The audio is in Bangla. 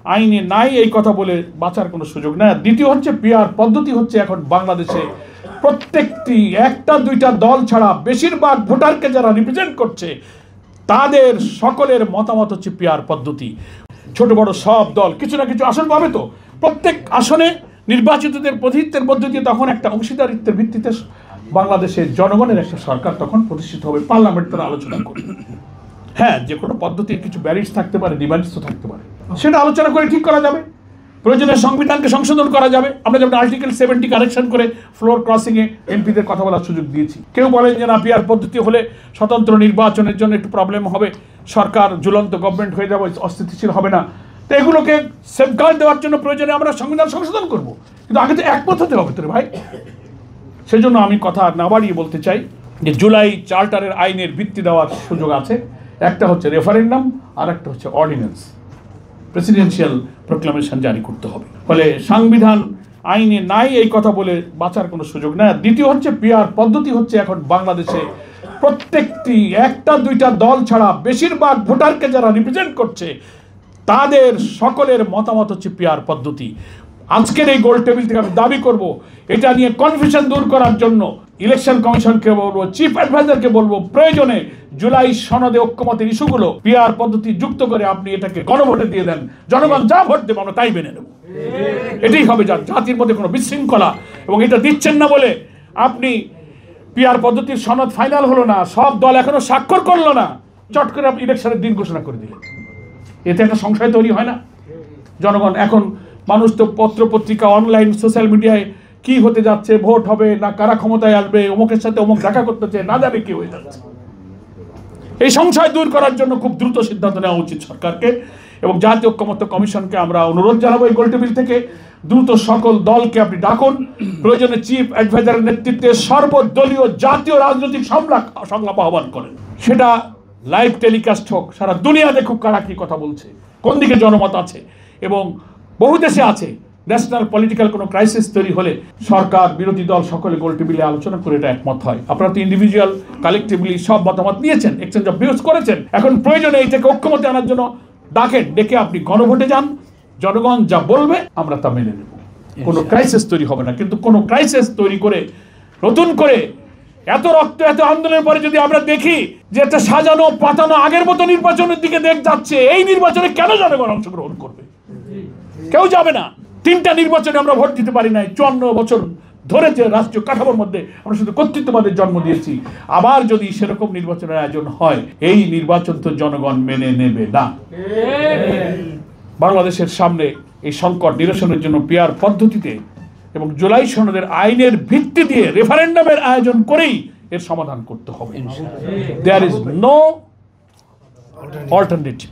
আইনে নাই এই কথা বলে বাঁচার কোনো সুযোগ নাই। দ্বিতীয় হচ্ছে পিআর পদ্ধতি হচ্ছে এখন বাংলাদেশে প্রত্যেকটি একটা দুইটা দল ছাড়া বেশিরভাগ ভোটারকে যারা রিপ্রেজেন্ট করছে তাদের সকলের মতামত হচ্ছে পিআর পদ্ধতি। ছোট বড় সব দল কিছু না কিছু আসন পাবে, তো প্রত্যেক আসনে নির্বাচিতদের প্রতিনিধিত্বের মধ্য দিয়ে তখন একটা অংশীদারিত্বের ভিত্তিতে বাংলাদেশের জনগণের একটা সরকার তখন প্রতিষ্ঠিত হবে। পার্লামেন্ট তারা আলোচনা করবে। হ্যাঁ, যে কোনো পদ্ধতির কিছু ব্যারিজ থাকতে পারে, ডিমান্ডস তো থাকতে পারে, সেটা আলোচনা করে ঠিক করা যাবে। প্রয়োজনে সংবিধানকে সংশোধন করা যাবে। আমরা যেমন আর্টিকেল 70 কারেকশন করে ফ্লোর ক্রসিংয়ে এমপিদের কথা বলার সুযোগ দিয়েছি। কেউ বলেন যে না, পিআর পদ্ধতি হলে স্বতন্ত্র নির্বাচনের জন্য একটু প্রবলেম হবে, সরকার ঝুলন্ত গভর্নমেন্ট হয়ে যাবে, অস্থিতিশীল হবে না। তো এগুলোকে সেফগার্ড দেওয়ার জন্য প্রয়োজনে আমরা সংবিধান সংশোধন করব, কিন্তু আগে তো একমত হতে হবে তোরে ভাই। সেজন্য আমি কথা না বাড়িয়ে বলতে চাই যে জুলাই চার্টারের আইনের ভিত্তি দেওয়ার সুযোগ আছে। একটা হচ্ছে রেফারেন্ডাম, আর একটা হচ্ছে অর্ডিন্যান্স, প্রেসিডেন্সিয়াল প্রোক্লামেশন জারি করতে হবে। ফলে সংবিধান আইনে নাই এই কথা বলে বাঁচার কোনো সুযোগ নাই। দ্বিতীয় হচ্ছে পিআর পদ্ধতি হচ্ছে এখন বাংলাদেশে প্রত্যেকটি একটা দুইটা দল ছাড়া বেশিরভাগ ভোটারকে যারা রিপ্রেজেন্ট করছে তাদের সকলের মতামত হচ্ছে পিআর পদ্ধতি। আজকের এই গোল টেবিল থেকে আমি দাবি করব, এটা নিয়ে কনফিউশন দূর করার জন্য ইলেকশন কমিশনকে বলবো, চিফ অ্যাডভাইজারকে বলবো, প্রয়োজনে জুলাই সনদে ঐক্যমতের ইস্যুগুলো পিআর পদ্ধতি যুক্ত করে আপনি এটাকে গণভোটে দিয়ে দেন। জনগণ যা ভোট দেবে আমরা তাই মেনে নেব। এটাই হবে জাতির মধ্যে কোনো বিশৃঙ্খলা। এবং এটা দিচ্ছেন না বলে আপনি পিআর পদ্ধতির সনদ ফাইনাল হলো না, সব দল এখনো স্বাক্ষর করলো না, চট করে আপনি ইলেকশনের দিন ঘোষণা করে দিলেন। এতে একটা সংশয় তৈরি হয় না? জনগণ এখন, মানুষ তো পত্র পত্রিকা, অনলাইন, সোশ্যাল মিডিয়ায় কি হতে যাচ্ছে, ভোট হবে না, কারা ক্ষমতায় আসবে, অমুকের সাথে অমুক দেখা করতে চায়, না জানে কি হয়ে যাচ্ছে। এই সংশয় দূর করার জন্য খুব দ্রুত সিদ্ধান্ত নেওয়া উচিত সরকারকে। এবং জাতীয় ঐক্যমত্য কমিশনকে আমরা অনুরোধ জানাবো এই গোলটেবিল থেকে, দ্রুত সকল দলকে আপনি ডাকুন, প্রয়োজনে চিফ অ্যাডভাইজারের নেতৃত্বে সর্বদলীয় জাতীয় রাজনৈতিক সংলাপ আহ্বান করেন। সেটা লাইভ টেলিকাস্ট হোক, সারা দুনিয়া দেখুক কারা কি কথা বলছে, কোন দিকে জনমত আছে। এবং বহু দেশে আছে, ন্যাশনাল পলিটিক্যাল কোনো ক্রাইসিস তৈরি হলে সরকার বিরোধী দল সকলে গোল টেবিলে আলোচনা করে এটা একমত হয়। আপনারা তো ইন্ডিভিজুয়াল কালেকটিভলি সব মতামত নিয়েছেন, এক্সচেঞ্জ অফ ভিউজ করেছেন। এখন প্রয়োজনে এইটাকে ঐক্যমতে আনার জন্য ডাকেন, ডেকে আপনি গণভোটে যান। জনগণ যা বলবে আমরা তা মেনে নেব। কোনো ক্রাইসিস তৈরি হবে না। কিন্তু কোনো ক্রাইসিস তৈরি করে নতুন করে এত রক্ত, এত আন্দোলনের পরে যদি আমরা দেখি যে একটা সাজানো পাতানো আগের মতো নির্বাচনের দিকে যাচ্ছে, এই নির্বাচনে কেন জনগণ অংশগ্রহণ করবে? কেউ যাবে না। 3টা নির্বাচনে আমরা ভোট দিতে পারি নাই। 54 বছর ধরে যে রাষ্ট্রীয় কাঠামোর মধ্যে আমরা শুধু কর্তৃত্ববাদের জন্ম দিয়েছি। আবার যদি সেরকম নির্বাচনের আয়োজন হয়, এই নির্বাচন তো জনগণ মেনে নেবে না। বাংলাদেশের সামনে এই সংকট নিরসনের জন্য পিআর পদ্ধতিতে এবং জুলাই সনদের আইনের ভিত্তি দিয়ে রেফারেন্ডামের আয়োজন করেই এর সমাধান করতে হবে। There is no alternative.